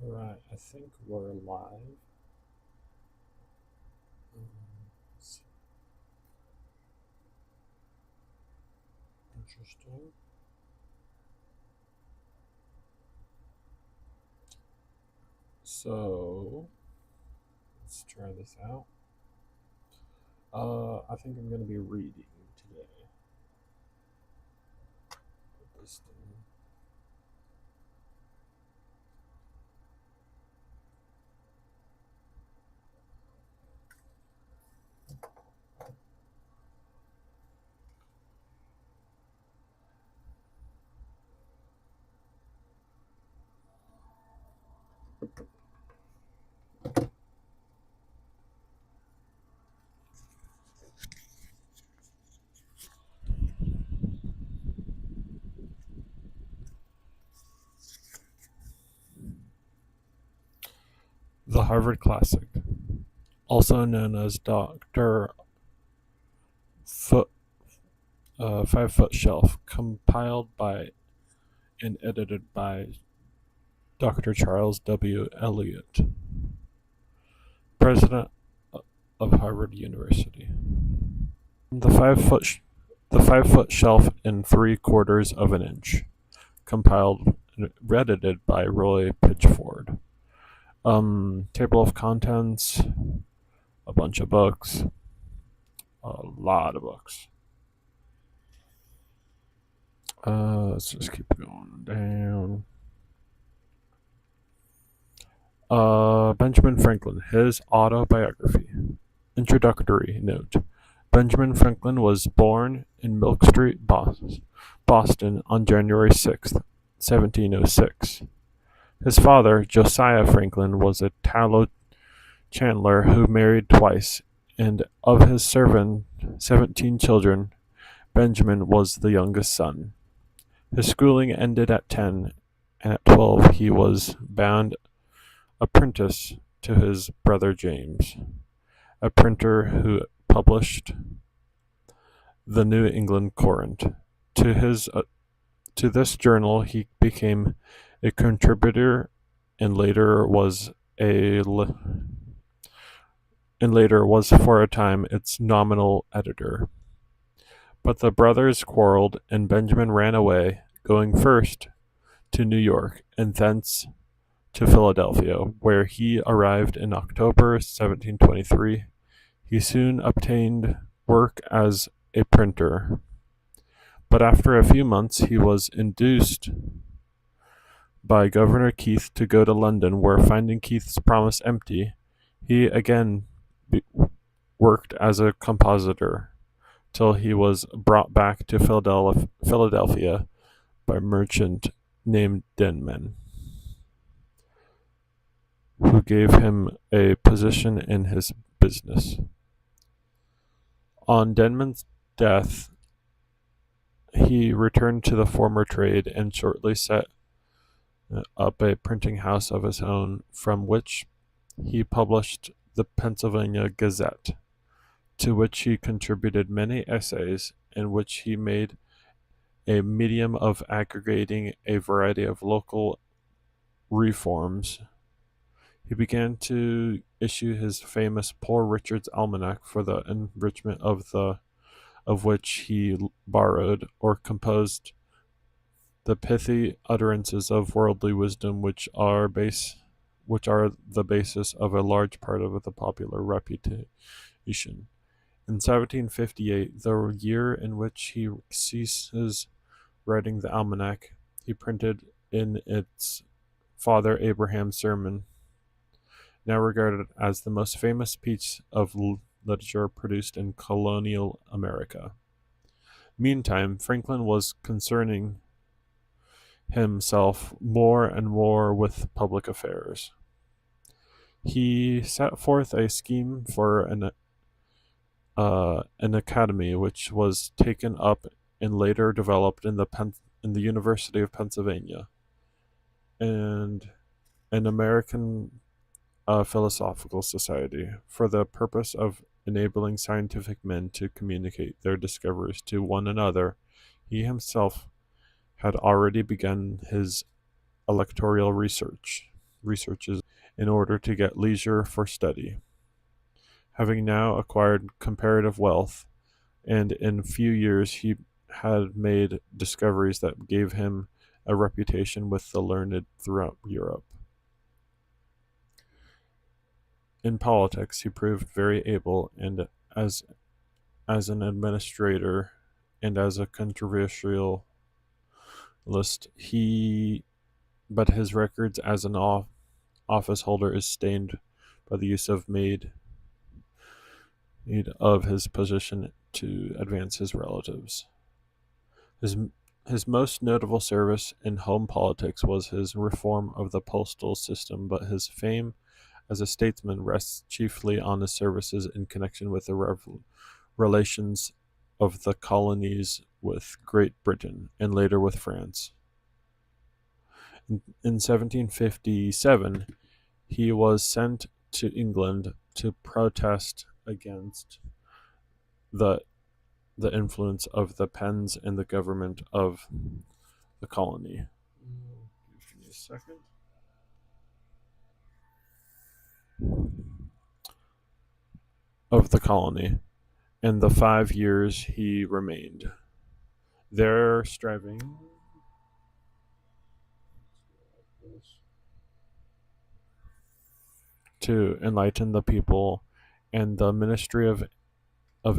Alright, I think we're live. Let's see. Interesting. So, let's try this out. I think I'm going to be reading today. Put this down. The Harvard Classic, also known as Dr. Foot, 5 Foot Shelf, compiled by and edited by Dr. Charles W. Eliot, President of Harvard University. The 5 foot shelf in 3/4 of an inch, compiled and edited by Roy Pitchford. Table of contents, a bunch of books, a lot of books. Let's just keep going down. Benjamin Franklin, his autobiography. Introductory note. Benjamin Franklin was born in Milk Street, Boston on January 6th, 1706. His father, Josiah Franklin, was a tallow chandler who married twice, and of his 17 children, Benjamin was the youngest son. His schooling ended at 10, and at 12 he was bound apprentice to his brother James, a printer who published the New England Courant. To this journal he became a contributor and later was for a time its nominal editor. But the brothers quarreled, and Benjamin ran away, going first to New York and thence to Philadelphia, where he arrived in October 1723. He soon obtained work as a printer, but after a few months he was induced by Governor Keith to go to London, where, finding Keith's promise empty, he again worked as a compositor till he was brought back to Philadelphia by a merchant named Denman, who gave him a position in his business. On Denman's death, he returned to the former trade and shortly set up a printing house of his own, from which he published the Pennsylvania Gazette, to which he contributed many essays, in which he made a medium of aggregating a variety of local reforms. He began to issue his famous Poor Richard's Almanac, for the enrichment of which he borrowed or composed the pithy utterances of worldly wisdom, which are the basis of a large part of the popular reputation. In 1758, the year in which he ceases writing the almanac, he printed in its Father Abraham's sermon, now regarded as the most famous piece of literature produced in colonial America. Meantime, Franklin was concerning himself more and more with public affairs. He set forth a scheme for an academy, which was taken up and later developed in the University of Pennsylvania, and an American Philosophical Society, for the purpose of enabling scientific men to communicate their discoveries to one another. He himself had already begun his electoral research. researches in order to get leisure for study. Having now acquired comparative wealth, and in a few years he had made discoveries that gave him a reputation with the learned throughout Europe. In politics, he proved very able, and as an administrator and as a controversialist, he but his records as an office holder is stained by the use of made of his position to advance his relatives. His his most notable service in home politics was his reform of the postal system, but his fame as a statesman rests chiefly on his services in connection with the relations of the colonies with Great Britain and later with France. In 1757, he was sent to England to protest against the the influence of the pens in the government of the colony. Give me a second. Of the colony, and the 5 years he remained there, striving to enlighten the people and the ministry of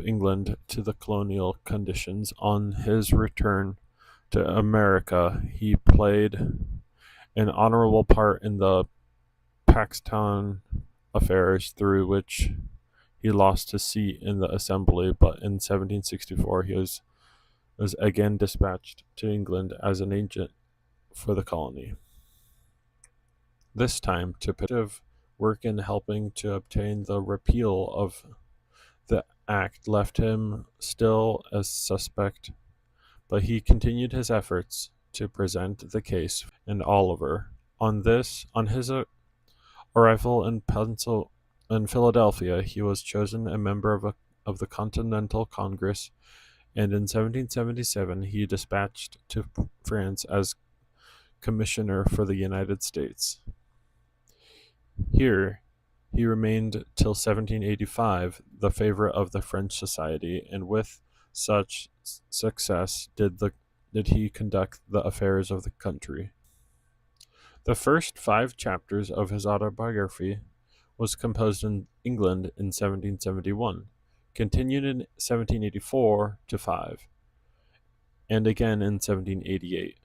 England to the colonial conditions. On his return to America, he played an honorable part in the Paxton affairs, through which he lost his seat in the assembly, but in 1764 he was again dispatched to England as an agent for the colony, this time to work in helping to obtain the repeal of the act left him still a suspect, but he continued his efforts to present the case. And Oliver, on his arrival in Philadelphia, he was chosen a member of the Continental Congress, and in 1777 he dispatched to France as commissioner for the United States. Here he remained till 1785, the favorite of the French society, and with such success did he conduct the affairs of the country. The first 5 chapters of his autobiography was composed in England in 1771, continued in 1784 to 5, and again in 1788,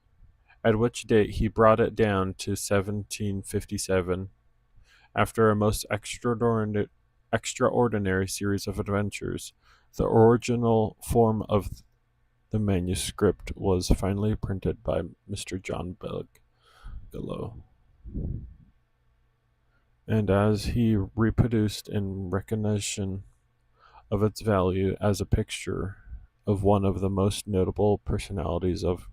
at which date he brought it down to 1757 after a most extraordinary series of adventures. The original form of the manuscript was finally printed by Mr. John Bigelow, and as he reproduced in recognition of its value as a picture of one of the most notable personalities of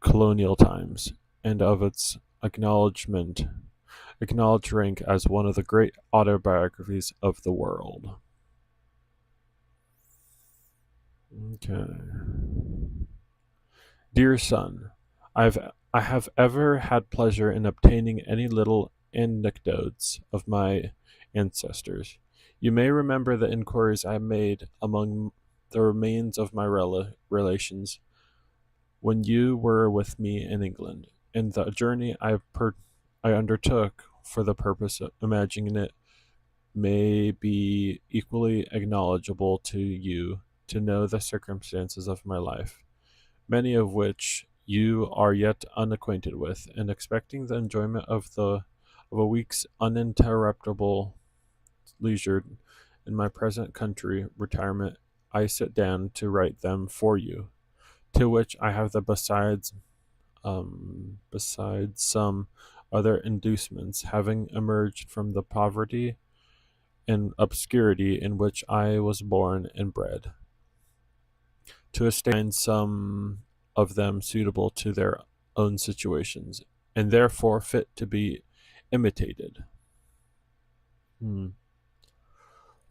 colonial times, and of its acknowledged rank as one of the great autobiographies of the world. Okay. Dear son, I have ever had pleasure in obtaining any little anecdotes of my ancestors. You may remember the inquiries I made among the remains of my relations when you were with me in England, and the journey I undertook for the purpose of imagining it may be equally acknowledgeable to you to know the circumstances of my life, many of which you are yet unacquainted with, and expecting the enjoyment of a week's uninterruptible leisure in my present country retirement, I sit down to write them for you, to which I have besides some other inducements, having emerged from the poverty and obscurity in which I was born and bred, to establish some of them suitable to their own situations, and therefore fit to be imitated.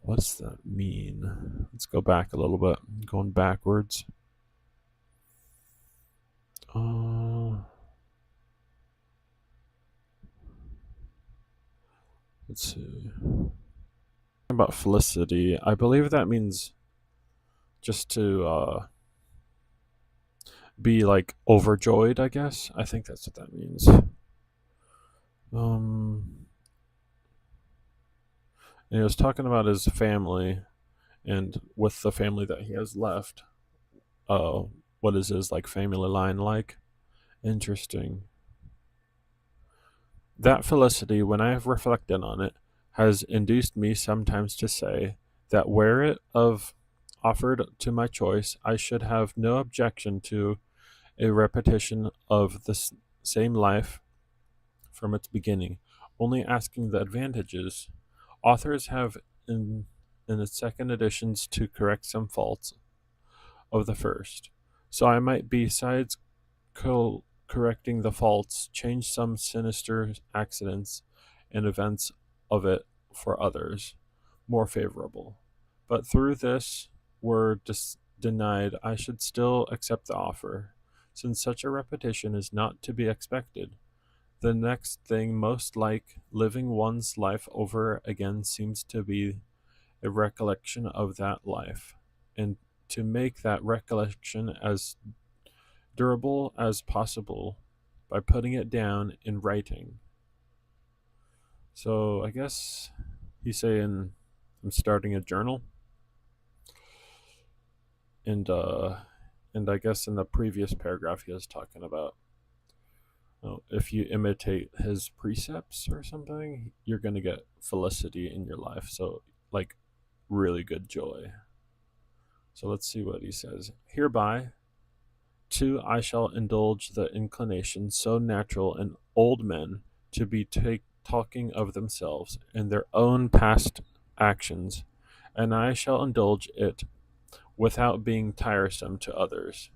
What's that mean? Let's go back a little bit. Going backwards. Let's see. About felicity, I believe that means just to be like overjoyed, I guess. I think that's what that means. Um, and he was talking about his family and with the family that he has left. Uh, what is his like family line like? Interesting. That felicity, when I have reflected on it, has induced me sometimes to say that were it of offered to my choice, I should have no objection to a repetition of the same life from its beginning, only asking the advantages. Authors have in its second editions to correct some faults of the first. So I might, besides correcting the faults, change some sinister accidents and events of it for others, more favorable. But through this were denied, I should still accept the offer, since such a repetition is not to be expected. The next thing most like living one's life over again seems to be a recollection of that life, and to make that recollection as durable as possible by putting it down in writing. So I guess he's saying I'm starting a journal, and I guess in the previous paragraph he was talking about if you imitate his precepts or something, you're gonna get felicity in your life. So like really good joy. So let's see what he says. Hereby, too, I shall indulge the inclination so natural in old men to be talking of themselves and their own past actions, and I shall indulge it without being tiresome to others.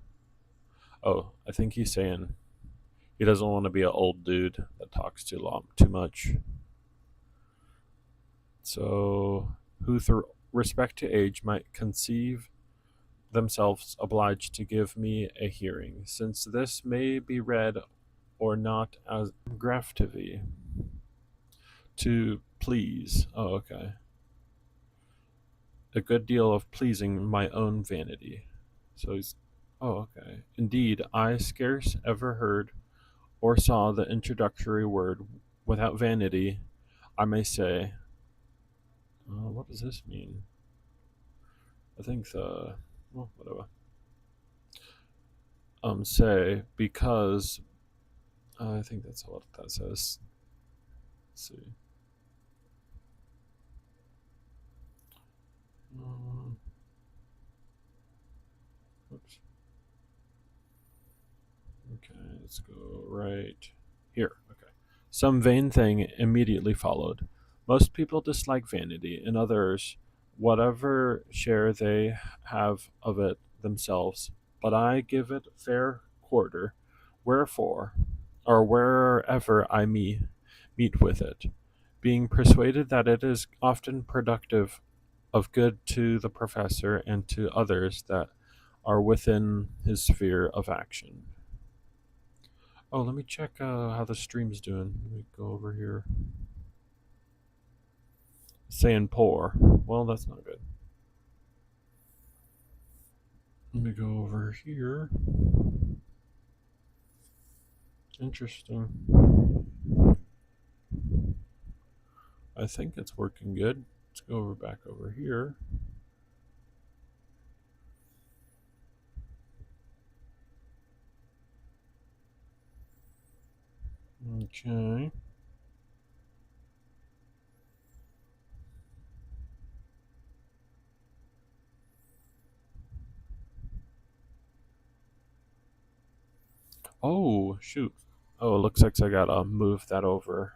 Oh, I think he's saying he doesn't want to be an old dude that talks too much. So, who through respect to age might conceive themselves obliged to give me a hearing, since this may be read or not as graftivity to please. Oh, okay. A good deal of pleasing my own vanity. So he's. Oh, okay. Indeed, I scarce ever heard or saw the introductory word without vanity. I may say. What does this mean? I think the. Well, whatever. Say because. I think that's what that says. Let's see. Um, Oops. Okay, let's go right here. Okay. Some vain thing immediately followed. Most people dislike vanity, and others, whatever share they have of it themselves. But I give it fair quarter, wherefore, or wherever I meet with it, being persuaded that it is often productive of good to the professor and to others that are within his sphere of action. Oh, let me check how the stream's doing. Let me go over here. Saying poor. Well, that's not good. Let me go over here. Interesting. I think it's working good. Let's go back over here. Okay. Oh, shoot. Oh, it looks like I gotta move that over.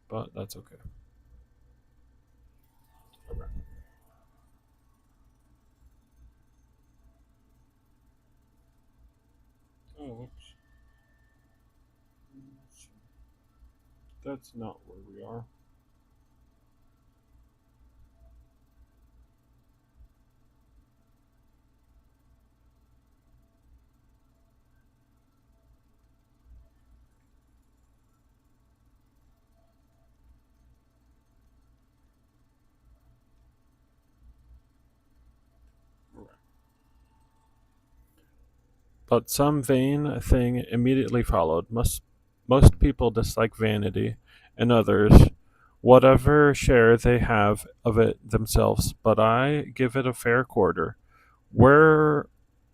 But that's okay. that's not where we are. But some vain thing immediately followed. Most people dislike vanity, and others, whatever share they have of it themselves. But I give it a fair quarter, where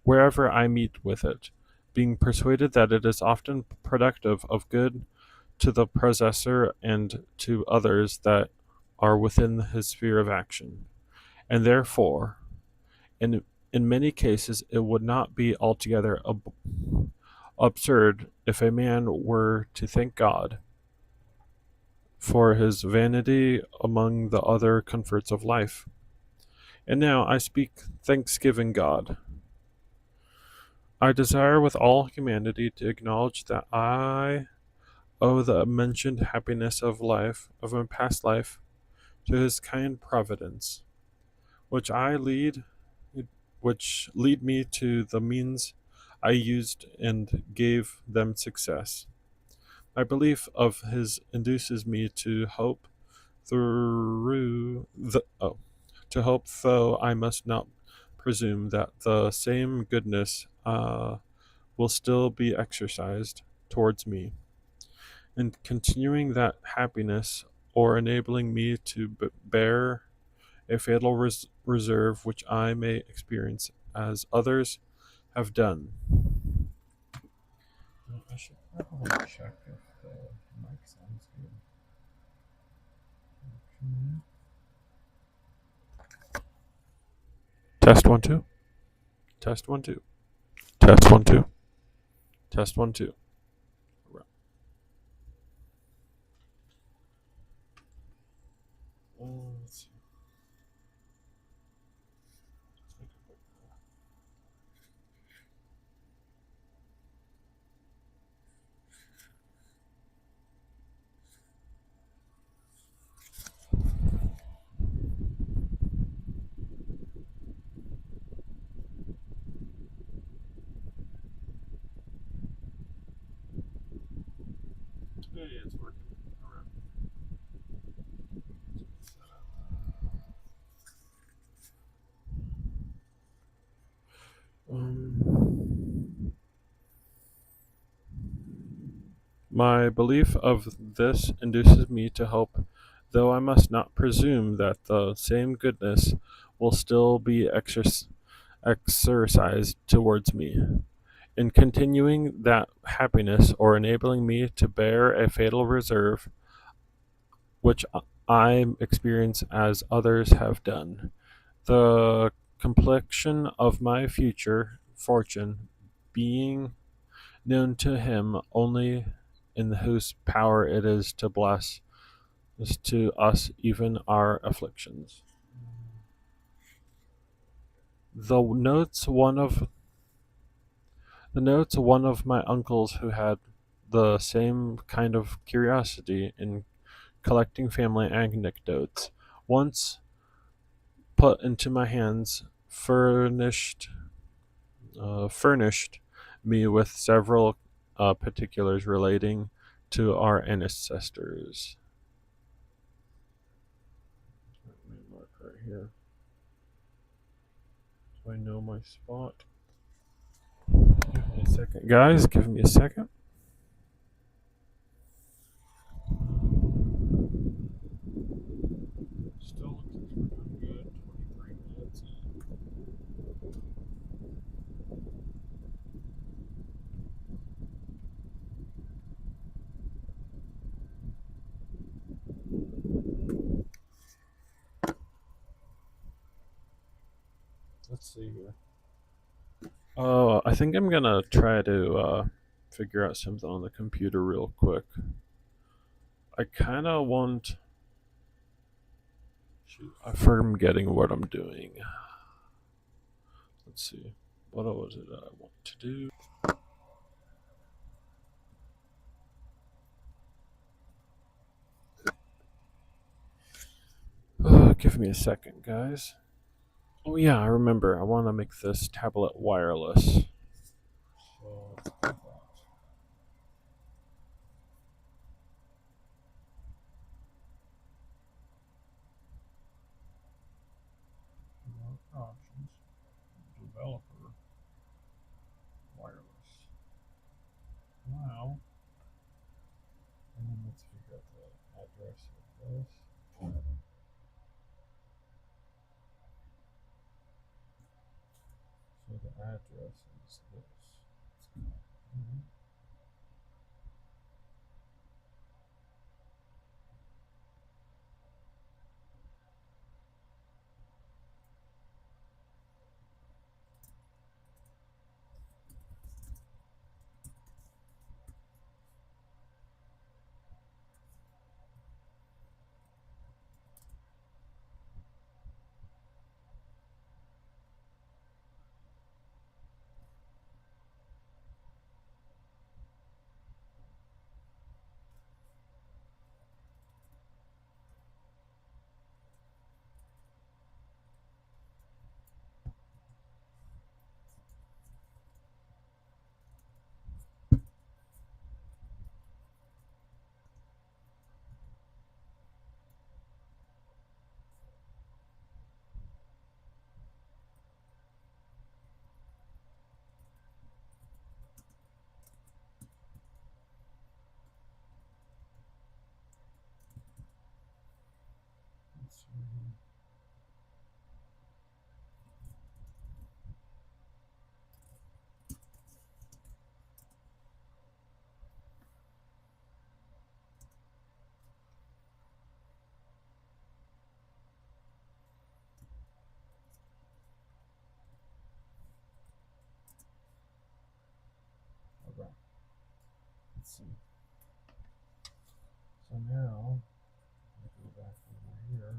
wherever I meet with it, being persuaded that it is often productive of good to the possessor and to others that are within his sphere of action. And therefore, in in many cases, it would not be altogether absurd if a man were to thank God for his vanity among the other comforts of life. And now I speak thanksgiving God. I desire with all humanity to acknowledge that I owe the mentioned happiness of life, of my past life, to his kind providence, which I lead which lead me to the means I used and gave them success. My belief of his induces me to hope through the to hope, though I must not presume that the same goodness will still be exercised towards me, in continuing that happiness or enabling me to bear a fatal reserve which I may experience as others have done. I should probably check if the mic sounds good. Test 1 2. Test 1 2. Test 1 2. Test 1 2. Let's see. Yeah, it's working. All right. My belief of this induces me to hope, though I must not presume that the same goodness will still be exercised towards me, in continuing that happiness or enabling me to bear a fatal reserve which I experience as others have done. The complexion of my future fortune being known to him only in whose power it is to bless is to us even our afflictions. The notes one of my uncles who had the same kind of curiosity in collecting family anecdotes once put into my hands furnished me with several particulars relating to our ancestors. Let me mark right here. Do I know my spot? Give me a second, guys. Give me a second. Still looks like we're doing good. 23 minutes. Let's see here. Oh, I think I'm gonna try to figure out something on the computer real quick. I kind of want. Shoot, I'm forgetting what I'm doing. Let's see. What was it I want to do? Give me a second, guys. Oh yeah, I remember. I want to make this tablet wireless. So let's do that. More options. Developer. Wireless. Wow. And then let's figure out the address of this. So the address is this. Let's see. Okay. Let's see. So now, I go back over here.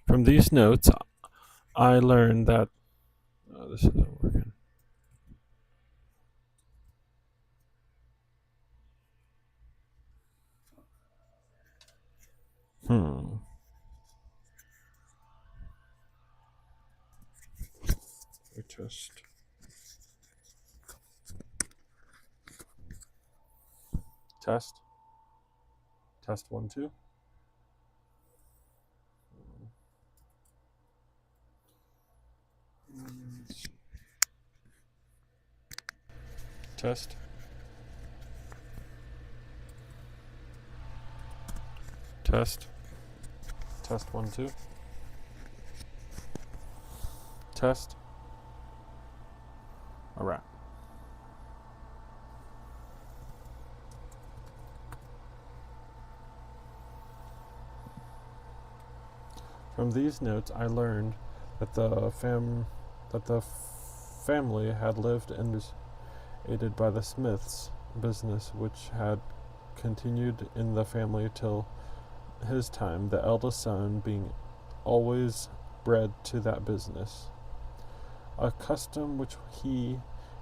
From these notes, I learned that this isn't working. We just test 1 2. Test. Test 1 2. Test. All right. From these notes, I learned that the family had lived and was aided by the Smiths business, which had continued in the family till his time, the eldest son being always bred to that business, a custom which he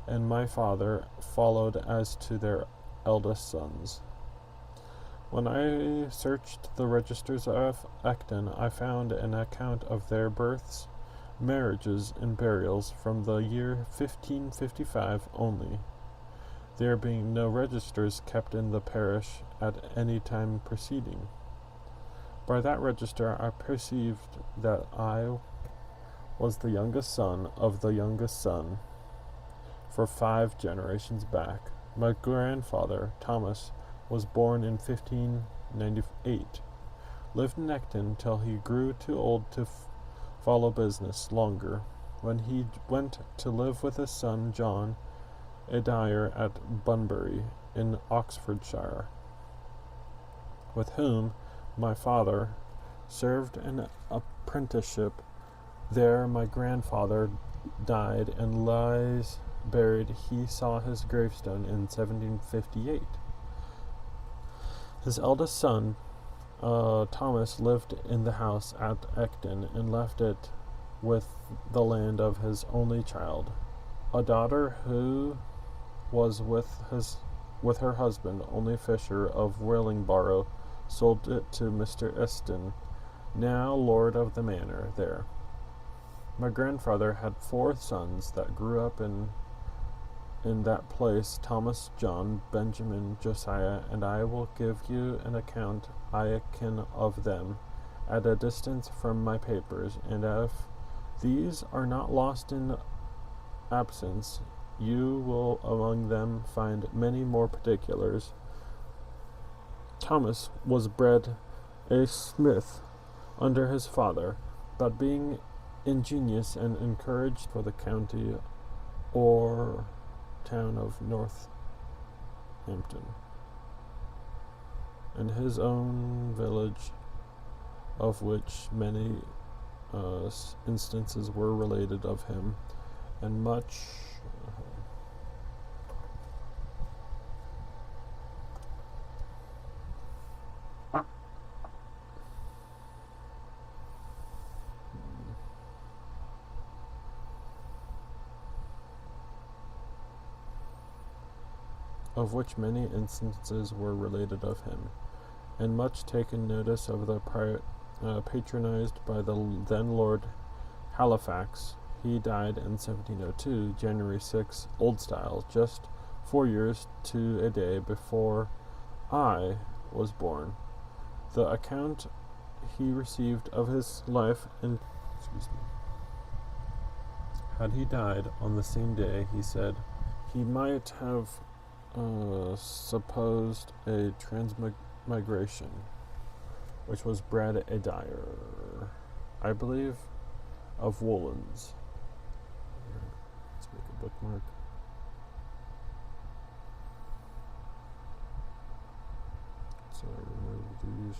and my father followed as to their eldest sons. When I searched the registers of Acton, I found an account of their births, marriages, and burials from the year 1555 only, there being no registers kept in the parish at any time preceding. By that register I perceived that I was the youngest son of the youngest son for 5 generations back. My grandfather, Thomas, was born in 1598, lived in Ecton till he grew too old to follow business longer, when he went to live with his son John, a dyer at Bunbury in Oxfordshire, with whom my father served an apprenticeship. There my grandfather died and lies buried. He saw his gravestone in 1758. His eldest son, Thomas, lived in the house at Ecton and left it with the land of his only child. A daughter who was with her husband, only Fisher of Willingborough, sold it to Mr. Eston, now lord of the manor there. My grandfather had 4 sons that grew up in that place, Thomas, John, Benjamin, Josiah, and I will give you an account I can of them at a distance from my papers, and if these are not lost in absence, you will among them find many more particulars. Thomas was bred a smith under his father, but being ingenious and encouraged for the county or town of Northampton, and his own village, of which many instances were related of him, and much of which many instances were related of him, and much taken notice of the patronized by the then Lord Halifax. He died in 1702, January 6, Old Style, just 4 years to a day before I was born. The account he received of his life and had he died on the same day, he said, he might have supposed a transmigration, which was bred a dyer, I believe, of woolens. Let's make a bookmark. So I remove these.